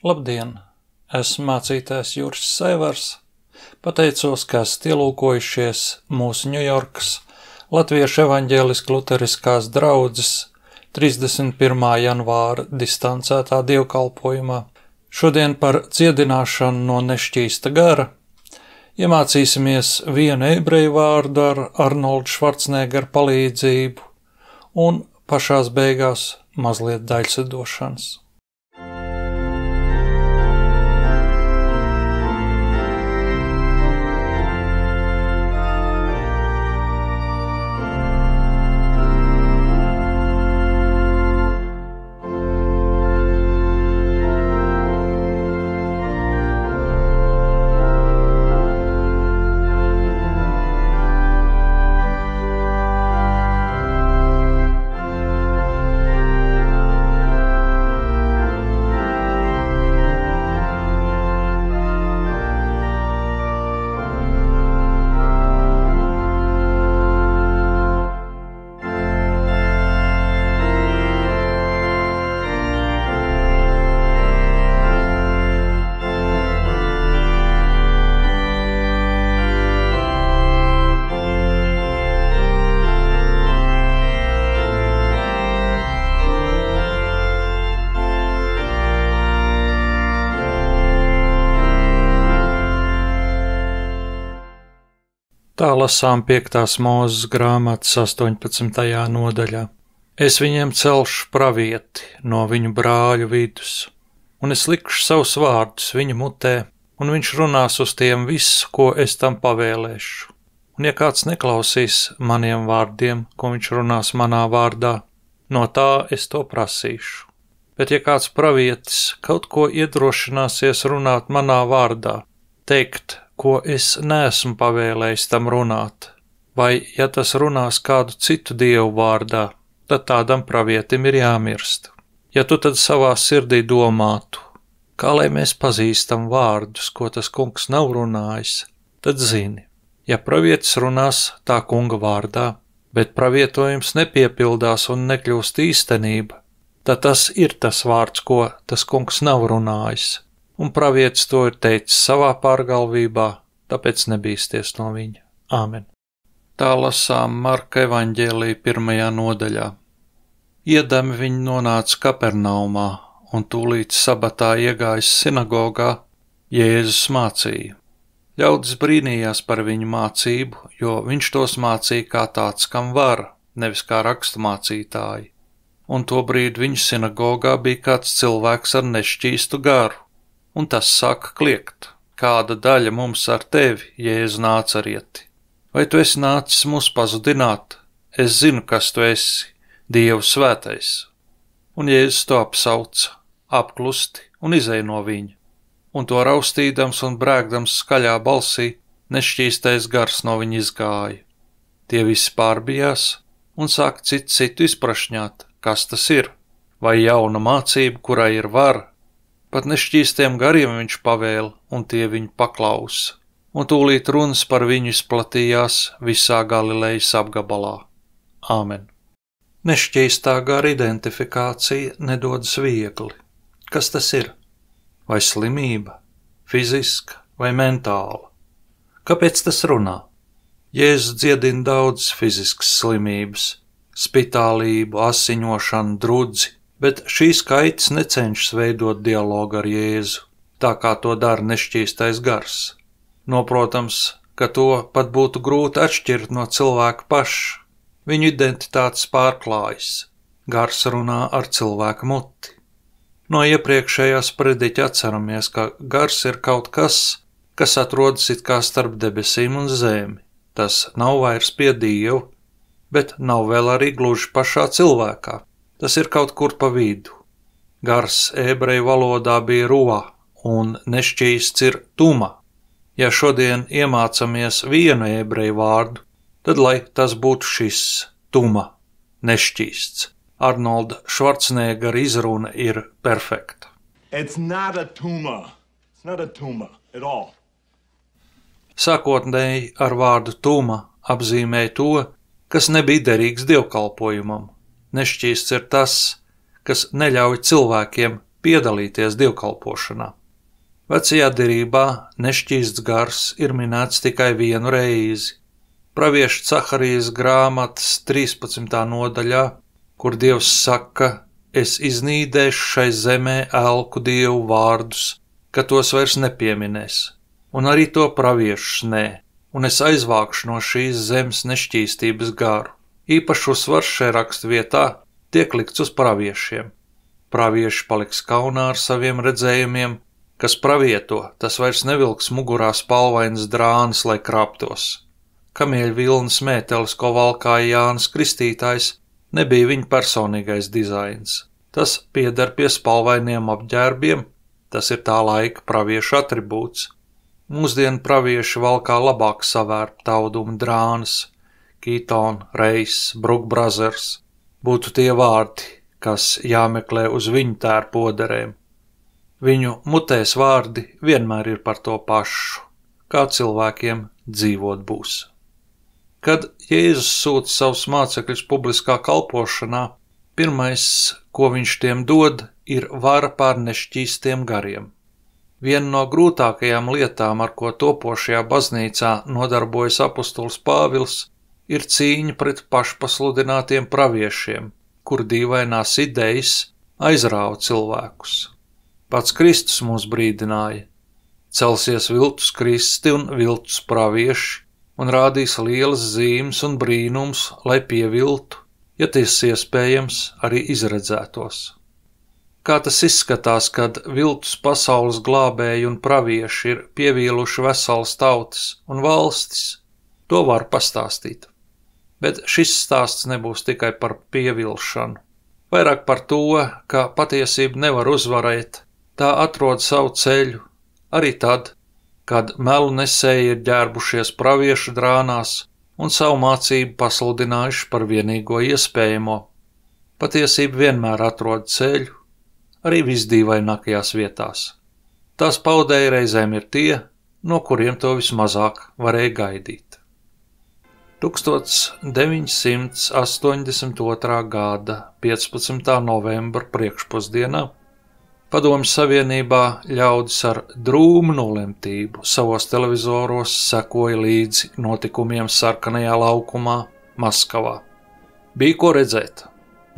Labdien! Esmu mācītājs Juris Saivars. Pateicos, ka esat ielūkojušies mūsu Ņujorkas Latviešu evaņģēliskās luteriskās draudzes 31. janvāra distancētā dievkalpojumā. Šodien par dziedināšanu no nešķīsta gara iemācīsimies vienu ebreju vārdu ar Arnolda Švarcnegera palīdzību un pašās beigās mazliet daļsadošanas. Tā lasām 5. Mūzes grāmatas 18. nodaļā. Es viņiem celšu pravieti no viņu brāļu vidus, un es likšu savus vārdus viņa mutē, un viņš runās uz tiem visu, ko es tam pavēlēšu. Un ja kāds neklausīs maniem vārdiem, ko viņš runās manā vārdā, no tā es to prasīšu. Bet ja kāds pravietis kaut ko iedrošināsies runāt manā vārdā, teikt, ko es neesmu pavēlējis tam runāt, vai ja tas runās kādu citu dievu vārdā, tad tādam pravietim ir jāmirst. Ja tu tad savā sirdī domātu, kā lai mēs pazīstam vārdus, ko tas kungs nav runājis, tad zini, ja pravietis runās tā kunga vārdā, bet pravietojums nepiepildās un nekļūst īstenība, tad tas ir tas vārds, ko tas kungs nav runājis. Un pravietis to ir teicis savā pārgalvībā, tāpēc nebīsties no viņa. Āmen. Tā lasām Marka evaņģēlija 1. nodaļā. Iedami viņi nonāca Kapernaumā, un tūlīt sabatā iegājis sinagogā, Jēzus mācīja. Ļaudis brīnījās par viņu mācību, jo viņš tos mācīja kā tāds, kam var, nevis kā raksturmācītāji. Un to brīdi viņu sinagogā bija kāds cilvēks ar nešķīstu garu. Un tas sāka kliegt, kāda daļa mums ar tevi, Jēzu Nācarieti? Vai tu esi nācis mūs pazudināt? Es zinu, kas tu esi, Dievu svētais. Un Jēzus to apsauca, apklusti un izej no viņa. Un to raustīdams un brēkdams skaļā balsī, nešķīstais gars no viņa izgāja. Tie visi pārbijās un sāka citu izprašņāt, kas tas ir, vai jauna mācība, kurai ir vara. Pat nešķīstiem gariem viņš pavēla, un tie viņu paklausa, un tūlīt runas par viņu izplatījās visā Galilejas apgabalā. Āmen. Nešķīstā gara identifikācija nedodas viegli. Kas tas ir? Vai slimība, fiziska vai mentāla? Kāpēc tas runā? Jēzus dziedina daudzas fiziskas slimības, spitālību, asiņošanu, drudzi, bet šīs kaitas necenšas veidot dialogu ar Jēzu, tā kā to dara nešķīstais gars. Noprotams, ka to pat būtu grūti atšķirt no cilvēka paša. Viņu identitātes pārklājas. Gars runā ar cilvēka muti. No iepriekšējās prediķa atceramies, ka gars ir kaut kas, kas atrodas it kā starp debesīm un zemi. Tas nav vairs pie Dieva, bet nav vēl arī gluži pašā cilvēkā. Tas ir kaut kur pa vidu. Gars ebreju valodā bija ruā, un nešķīsts ir tuma. Ja šodien iemācamies vienu ebreju vārdu, tad lai tas būtu šis tuma, nešķīsts. Arnolda Švarcnegera izruna ir perfekta. It's not a tumor. It's not a tumor at all. Sākotnēji ar vārdu tuma apzīmēja to, kas nebija derīgs dievkalpojumam. Nešķīsts ir tas, kas neļauj cilvēkiem piedalīties dievkalpošanā. Vecajā derībā nešķīsts gars ir minēts tikai vienu reizi. Pravieša Caharijas grāmatas 13. nodaļā, kur Dievs saka: es iznīdēšu šai zemē elku dievu vārdus, ka tos vairs nepieminēs, un arī to praviešus nē, un es aizvākšu no šīs zemes nešķīstības garu. Īpaši uzsvars šajā raksturvietā tiek likts uz praviešiem. Pravieši paliks kaunā ar saviem redzējumiem, kas pravieto, tas vairs nevilks mugurā spalvainas drānas, lai krāptos. Kamieļu vilnas mētelis, ko valkāja Jānis Kristītājs, nebija viņa personīgais dizains. Tas pieder pie spalvainiem apģērbiem, tas ir tā laika praviešu atribūts. Mūsdienu pravieši valkā labāk savērp taudumu drānas, Keaton, Reis, Brook Brothers būtu tie vārdi, kas jāmeklē uz viņu tērpu oderēm. Viņu mutēs vārdi vienmēr ir par to pašu, kā cilvēkiem dzīvot būs. Kad Jēzus sūta savus mācekļus publiskā kalpošanā, pirmais, ko viņš tiem dod, ir vara pār nešķīstiem gariem. Viena no grūtākajām lietām, ar ko topošajā baznīcā nodarbojas apustulis Pāvils, ir cīņa pret pašpasludinātiem praviešiem, kur dīvainās idejas aizrāva cilvēkus. Pats Kristus mūs brīdināja: celsies viltus kristi un viltus pravieši, un rādīs lielas zīmes un brīnums, lai pieviltu, ja tas iespējams, arī izredzētos. Kā tas izskatās, kad viltus pasaules glābēji un pravieši ir pievīluši veselas tautas un valstis, to var pastāstīt. Bet šis stāsts nebūs tikai par pievilšanu, vairāk par to, ka patiesība nevar uzvarēt, tā atrod savu ceļu, arī tad, kad melu nesēji ir ģērbušies praviešu drānās un savu mācību pasludinājuši par vienīgo iespējamo. Patiesība vienmēr atrod ceļu, arī visdīvainākajās vietās. Tās paudēji reizēm ir tie, no kuriem to vismazāk varēja gaidīt. 1982. gada 15. novembra priekšpusdienā Padomju Savienībā ļaudis ar drūmu nolemtību savos televizoros sekoja līdzi notikumiem Sarkanajā laukumā, Maskavā. Bija ko redzēt.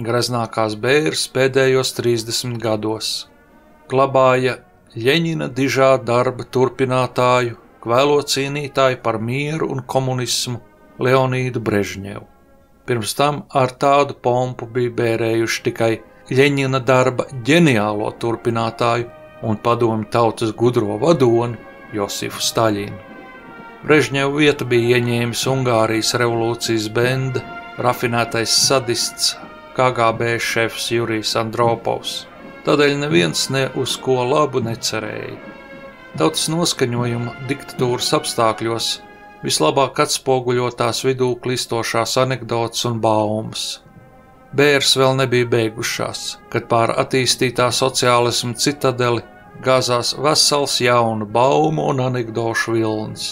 Greznākās bēres pēdējos 30 gados. Glabāja Ļeņina dižā darba turpinātāju, kvēlo cīnītāju par mieru un komunismu Leonīdu Brežņevu. Pirms tam ar tādu pompu bija bērējuši tikai Ļeņina darba ģeniālo turpinātāju un padomju tautas gudro vadoni Josifu Staļinu. Brežņevu vietu bija ieņēmis Ungārijas revolūcijas benda, rafinētais sadists, KGB šefs Jurijs Andropovs. Tādēļ neviens ne uz ko labu necerēja. Tautas noskaņojuma diktatūras apstākļos vislabāk atspoguļo tās vidū klistošās anekdotas un baumas. Bēres vēl nebija beigušās, kad pār attīstītā sociālisma citadeli gāzās vesels jaunu baumu un anekdošu vilnis.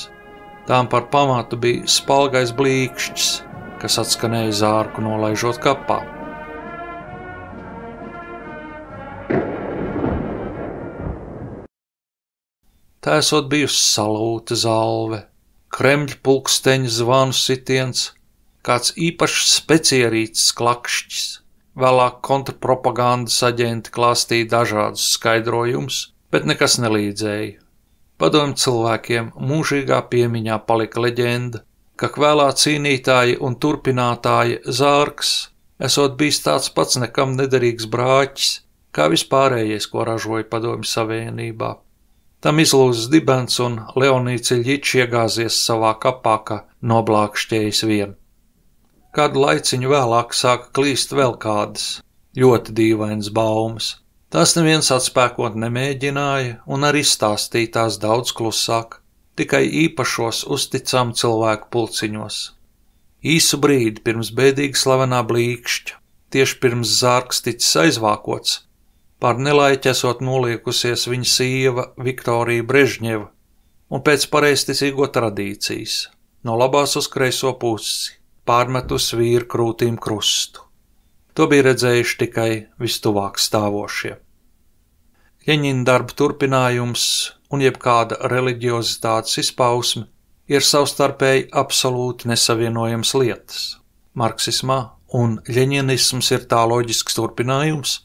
Tām par pamatu bija spalgais blīkšķis, kas atskanēja zārku nolaižot kapā. Tā esot bijusi salūta zalve, Kremļa pulksteņa zvanu sitiens, kāds īpašs specierīts klakšķis, vēlāk kontrpropagandas aģenti klāstīja dažādus skaidrojumus, bet nekas nelīdzēja. Padomju cilvēkiem mūžīgā piemiņā palika leģenda, ka kvēlā cīnītāji un turpinātāji Zārks esot bijis tāds pats nekam nederīgs brāķis, kā vispārējais, ko ražoja Padomju Savienībā. Tam izlūzis dibens un Leonīds Iļjičs iegāzies savā kapā, ka noblākšķējis vien. Kādu laiciņu vēlāk sāka klīst vēl kādas ļoti dīvainas baumas. Tās neviens atspēkot nemēģināja un arī stāstīja tās daudz klusāk, tikai īpašos uzticam cilvēku pulciņos. Īsu brīdi pirms bēdīgi slavenā blīkšķa, tieši pirms Zārks ticis aizvākots, pār nelaiķi esot noliekusies viņa sieva Viktorija Brežņeva un pēc pareizticīgo tradīcijas, no labās uz kreiso pusi, pārmetus vīru krūtīm krustu. To bija redzējuši tikai vistuvāk stāvošie. Ļeņina darba turpinājums un jebkāda reliģiozitātes izpausme ir savstarpēji absolūti nesavienojams lietas. Marksismā un ļeņinisms ir tā loģisks turpinājums,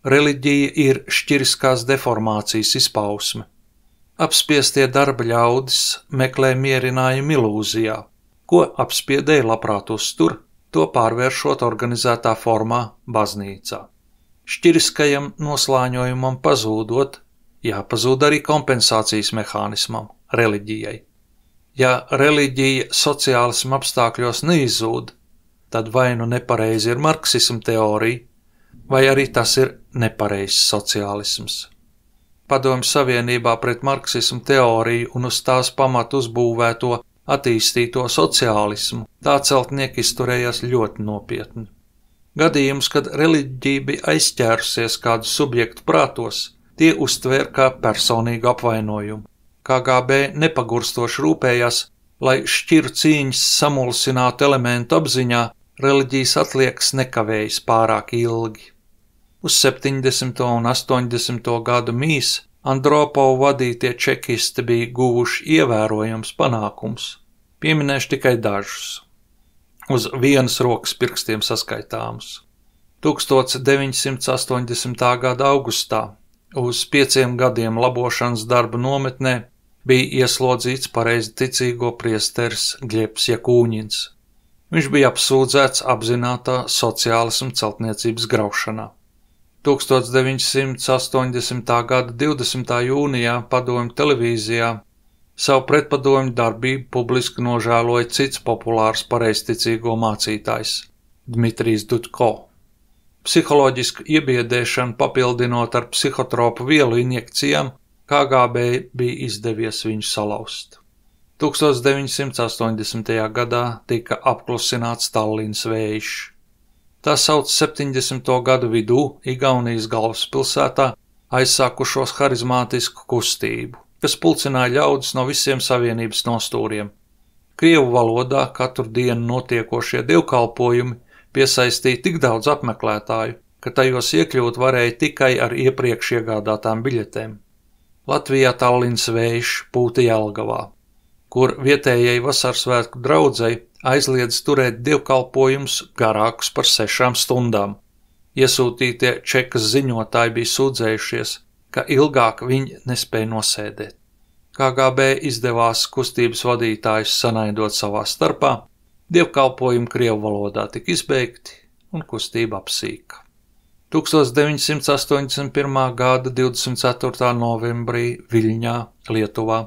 reliģija ir šķiriskās deformācijas izpausme. Apspiestie darba ļaudis meklē mierinājumu ilūzijā, ko apspiedēji labprāt uztur, to pārvēršot organizētā formā baznīcā. Šķiriskajam noslāņojumam pazūdot, jāpazūd arī kompensācijas mehānismam, reliģijai. Ja reliģija sociālisma apstākļos neizzūd, tad vai nu nepareizi ir marksisma teorija, vai arī tas ir nepareizs sociālisms. Padomju Savienībā pret marksismu teoriju un uz tās pamatu uzbūvēto attīstīto sociālismu tā celtnieki izturējās ļoti nopietni. Gadījums, kad reliģija bija aizķērusies kādu subjektu prātos, tie uztvēr kā personīgu apvainojumu. KGB nepagurstoši rūpējās, lai šķiru cīņas samulsinātu elementu apziņā, reliģijas atliekas nekavējas pārāk ilgi. Uz 70. un 80. gadu mīs Andropovu vadītie čekisti bija guvuši ievērojams panākums. Pieminēšu tikai dažus. Uz vienas rokas pirkstiem saskaitāmus. 1980. gada augustā uz 5 gadiem labošanas darba nometnē bija ieslodzīts pareizticīgo priesteris Gļebs Jakūņins. Viņš bija apsūdzēts apzinātā sociālisma celtniecības graušanā. 1980. gada 20. jūnijā Padomju televīzijā savu pretpadomju darbību publiski nožēloja cits populārs pareizticīgo mācītājs Dmitrijs Dudko. Psiholoģisku iebiedēšanu papildinot ar psihotropu vielu injekcijām, KGB bija izdevies viņu salauzt. 1980. gadā tika apklusināts Tallinas vējš. Tā sauc 70. gadu vidū Igaunijas galvaspilsētā aizsākušos harizmātisku kustību, kas pulcināja ļaudis no visiem savienības nostūriem. Krievu valodā katru dienu notiekošie dievkalpojumi piesaistīja tik daudz apmeklētāju, ka tajos iekļūt varēja tikai ar iepriekš iegādātām biļetēm. Latvijā Tallinas vējš pūta Jelgavā, kur vietējai vasarsvētku draudzei aizliedz turēt dievkalpojumus garākus par 6 stundām. Iesūtītie Čekas ziņotāji bija sūdzējušies, ka ilgāk viņi nespēja nosēdēt. KGB izdevās kustības vadītājus sanaidot savā starpā, dievkalpojumi krievu valodā tika izbeigti un kustība apsīka. 1981. gada 24. novembrī Viļņā, Lietuvā,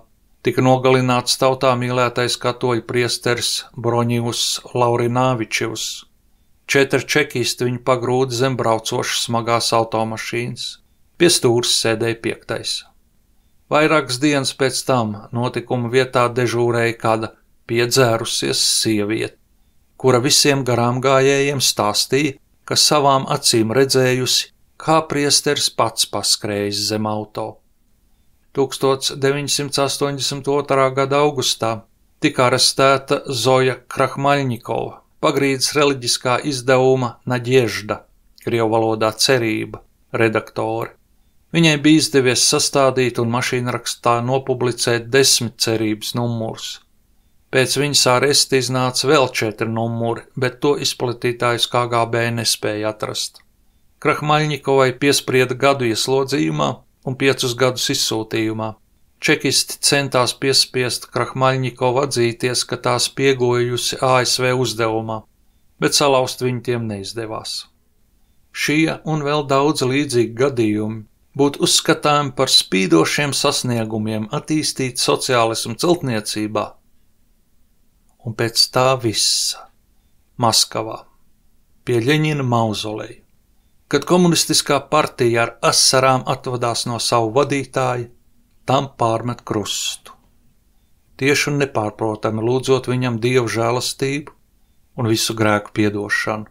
tika nogalināts tautā mīlētais katoļu priesteris Broņivs Laurināvičevs. 4 čekisti viņu pagrūda zem braucošas smagās automašīnas. Pie stūres sēdēja 5. Vairākas dienas pēc tam notikuma vietā dežūrēja kāda piedzērusies sieviete, kura visiem garām gājējiem stāstīja, ka savām acīm redzējusi, kā priesteris pats paskrējis zem auto. 1982. gada augustā tika arestēta Zoja Krahmaļņikova, Pagrīdes reliģiskā izdevuma Naģiežda, krievu valodā cerība, redaktore. Viņai bija izdevies sastādīt un mašīnrakstā nopublicēt 10 cerības numurus. Pēc viņas aresta iznāca vēl 4 numuri, bet to izplatītājus KGB nespēja atrast. Krahmaļņikovai piesprieda gadu ieslodzījumā un 5 gadus izsūtījumā. Čekisti centās piespiest Krahmaļņikovu atzīties, ka tās piegojusi ASV uzdevumā, bet salauzt viņu tiem neizdevās. Šie un vēl daudz līdzīgi gadījumi būtu uzskatāmi par spīdošiem sasniegumiem attīstīt sociālismu celtniecībā. Un pēc tā visa Maskavā, pie Ļeņina mauzoleja, kad komunistiskā partija ar asarām atvadās no savu vadītāju, tam pārmet krustu. Tieši un nepārprotami lūdzot viņam dievu žēlastību un visu grēku piedošanu.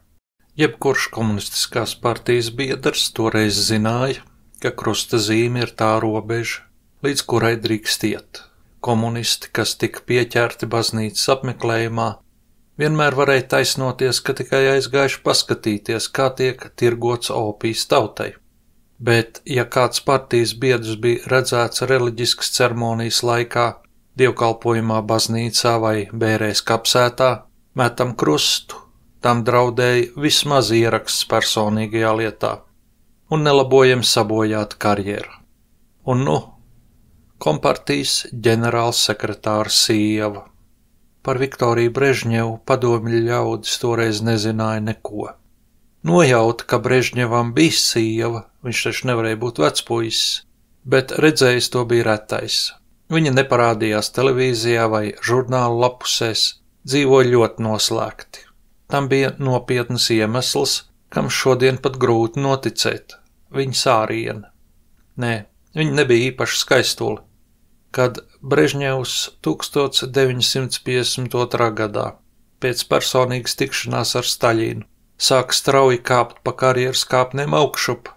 Jebkurš komunistiskās partijas biedrs toreiz zināja, ka krusta zīme ir tā robeža, līdz kurai drīkst iet. Komunisti, kas tika pieķerti baznīcas apmeklējumā, vienmēr varēja taisnoties, ka tikai aizgājuši paskatīties, kā tiek tirgots opijs tautai. bet ja kāds partijas biedrs bija redzēts reliģiskas ceremonijas laikā, dievkalpojumā baznīcā vai bērēs kapsētā, metam krustu, tam draudēja vismaz ieraksts personīgajā lietā un nelabojami sabojāta karjera. Un kompartijas ģenerāls sekretāra sieva. Par Viktoriju Brežņevu padomju ļaudis toreiz nezināja neko. Nojauta, ka Brežņevam bija sieva, viņš taču nevarēja būt vecpuisis, bet redzējis to bija retais. Viņa neparādījās televīzijā vai žurnālu lapusēs, dzīvoja ļoti noslēgti. Tam bija nopietnas iemesls, kam šodien pat grūti noticēt – viņa sāriena. Nē, viņa nebija īpaši skaistuli. Kad Brežņevs 1952. gadā pēc personīgas tikšanās ar Staļinu sāka strauji kāpt pa karjeras kāpnēm augšup,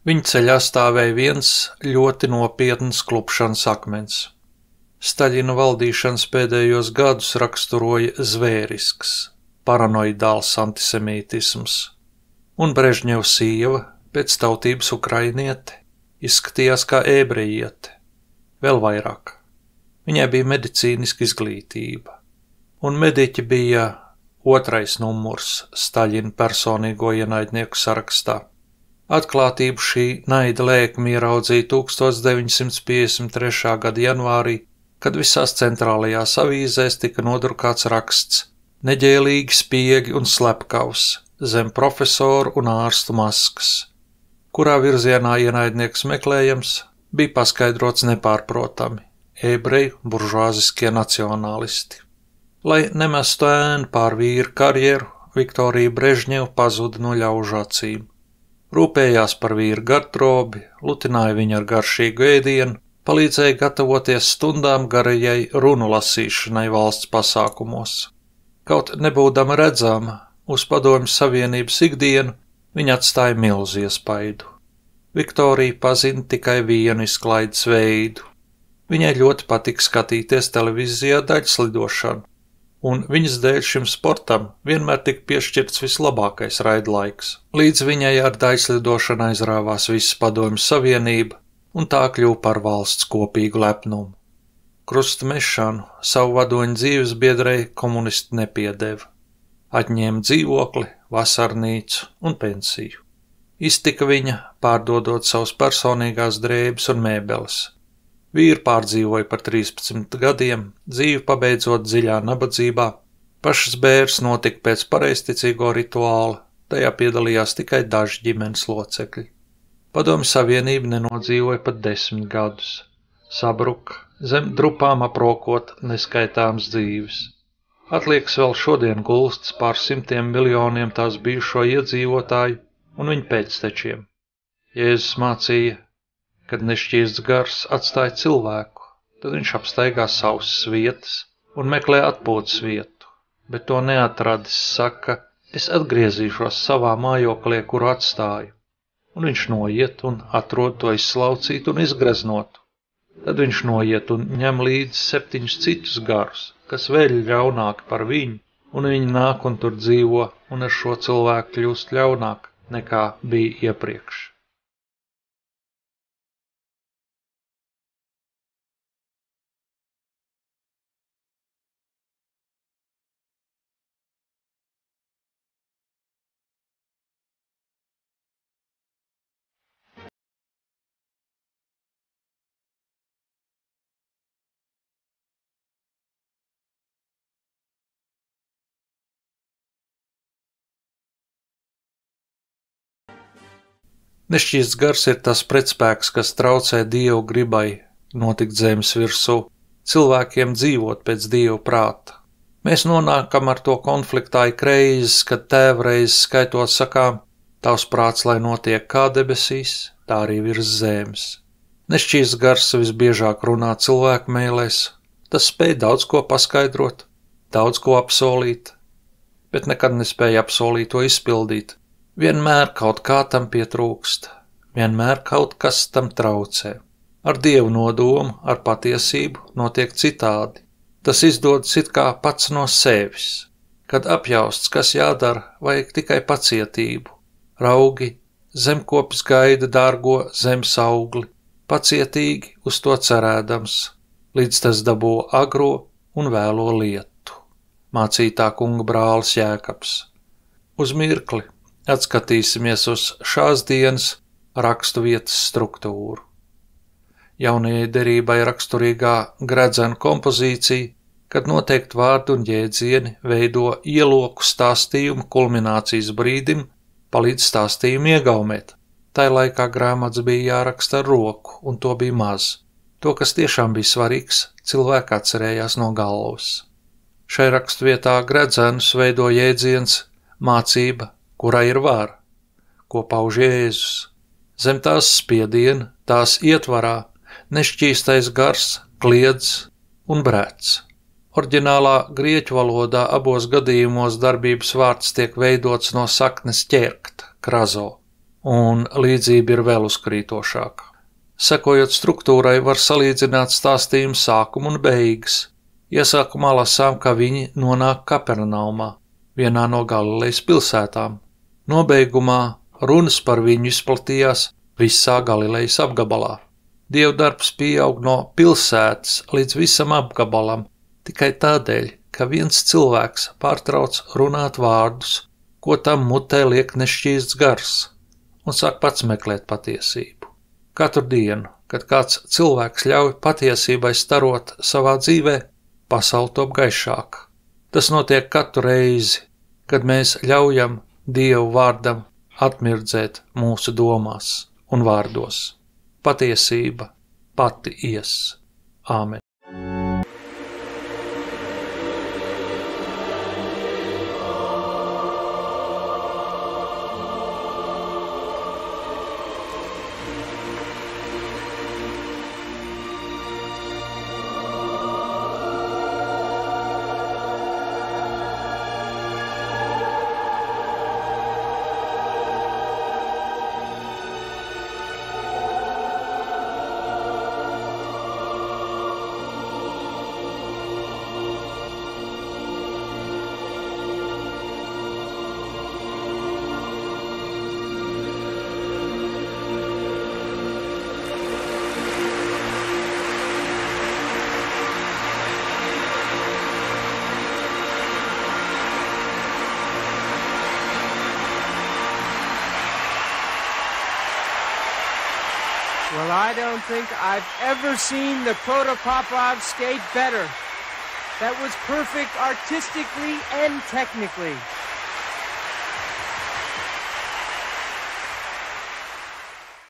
viņa ceļā stāvēja viens ļoti nopietns klupšanas akmens. Staļina valdīšanas pēdējos gadus raksturoja zvērisks, paranoidāls antisemītisms, un Brežņeva sieva, pēc tautības ukrainiete, izskatījās kā ebrejiete. Vēl vairāk. Viņai bija medicīniska izglītība, un mediķi bija otrais numurs Staļina personīgo ienaidnieku sarakstā. Atklātību šī naida lēkme ieraudzīja 1953. gada janvārī, kad visās centrālajās avīzēs tika nodrukāts raksts neģēlīgi spiegi un slepkavs zem profesoru un ārstu maskas, kurā virzienā ienaidnieks meklējams bija paskaidrots nepārprotami – ebreju buržuāziskie nacionālisti. Lai nemestu ēnu pār vīru karjeru, Viktorija Brežņeva pazuda no ļaužu acīm. Rūpējās par vīru garderobi, lutināja viņu ar garšīgu ēdienu, palīdzēja gatavoties stundām garajai runu lasīšanai valsts pasākumos. Kaut nebūdama redzama, uz Padomju Savienības ikdienu viņa atstāja milzu iespaidu. Viktorija pazina tikai vienu izklaides veidu. Viņai ļoti patika skatīties televīzijā daļslidošanu, un viņas dēļ šim sportam vienmēr tika piešķirts vislabākais raidlaiks. Līdz viņai ar daļslidošanu aizrāvās visa Padomju Savienība, un tā kļuva par valsts kopīgu lepnumu. Krusta mešanu savu vadoņu dzīves biedrei komunisti nepiedeva. Atņēma dzīvokli, vasarnīcu un pensiju. Iztika viņa, pārdodot savus personīgās drēbes un mēbeles. Vīru pārdzīvoja par 13 gadiem, dzīvi pabeidzot dziļā nabadzībā. Pašas bēres notika pēc pareizticīgo rituāla, tajā piedalījās tikai daži ģimenes locekļi. Padomju Savienība nenodzīvoja pat 10 gadus. Sabruka, zem drupām aprokot neskaitāmas dzīves. Atliekas vēl šodien gulstas pār 100 miljoniem tās bijušo iedzīvotāju un viņu pēctečiem. Jēzus mācīja, kad nešķīsts gars atstāja cilvēku, tad viņš apstaigā sausas vietas un meklē atpūtas vietu, bet to neatradis, saka, es atgriezīšos savā mājoklī, kuru atstāju, un viņš noiet un atrod to izslaucītu un izgreznotu. Tad viņš noiet un ņem līdzi 7 citus garus, kas vēl ļaunāki par viņu, un viņi nāk un tur dzīvo, un ar šo cilvēku kļūst ļaunāk nekā bija iepriekš. Nešķīsts gars ir tas pretspēks, kas traucē Dievu gribai notikt zemes virsū, cilvēkiem dzīvot pēc Dieva prāta. Mēs nonākam ar to konfliktā ik reizes, kad tēvreiz skaitot sakām, tavs prāts, lai notiek kā debesīs, tā arī virs zemes. Nešķīsts gars visbiežāk runā cilvēku mēlēs, tas spēj daudz ko paskaidrot, daudz ko apsolīt, bet nekad nespēja apsolīt to izpildīt. Vienmēr kaut kā tam pietrūkst, vienmēr kaut kas tam traucē. Ar Dievu nodomu, ar patiesību notiek citādi. Tas izdodas it kā pats no sevis. Kad apjausts, kas jādara, vajag tikai pacietību. Raugi, zemkopis gaida dārgo zemes augli, pacietīgi uz to cerēdams, līdz tas dabū agro un vēlo lietu. Mācītā kunga brālis Jēkabs. Uz mirkli atskatīsimies uz šās dienas rakstu vietas struktūru. Jaunajai derībai raksturīgā gredzena kompozīcija, kad noteikti vārdi un jēdzieni veido ieloku stāstījumu kulminācijas brīdim, palīdz stāstījumu iegaumēt. Tai laikā grāmatas bija jāraksta ar roku, un to bija maz. To, kas tiešām bija svarīgs, cilvēki atcerējās no galvas. Šai rakstvietā gredzenus veido jēdziens mācība, kurai ir vara, ko pauž Jēzus. Zem tās spiediena, tās ietvarā, nešķīstais gars, kliedz un brēc. Oriģinālā grieķu valodā abos gadījumos darbības vārds tiek veidots no saknes ķērkt, krazo, un līdzība ir vēl uzkrītošāka. Sekojot struktūrai, var salīdzināt stāstījumu sākumu un beigas. Iesākumā lasām, ka viņi nonāk Kapernaumā, vienā no Galilejas pilsētām. Nobeigumā runas par viņu izplatījās visā Galilejas apgabalā. Dievdarbs pieaug no pilsētas līdz visam apgabalam, tikai tādēļ, ka viens cilvēks pārtrauc runāt vārdus, ko tam mutē liek nešķīsts gars, un sāk pats meklēt patiesību. Katru dienu, kad kāds cilvēks ļauj patiesībai starot savā dzīvē, pasaule top gaišāka. Tas notiek katru reizi, kad mēs ļaujam Dievu vārdam atmirdzēt mūsu domās un vārdos. Patiesība pati ies. Āmen. Well, I don't think I've ever seen the Protopopov skate better. That was perfect artistically and technically.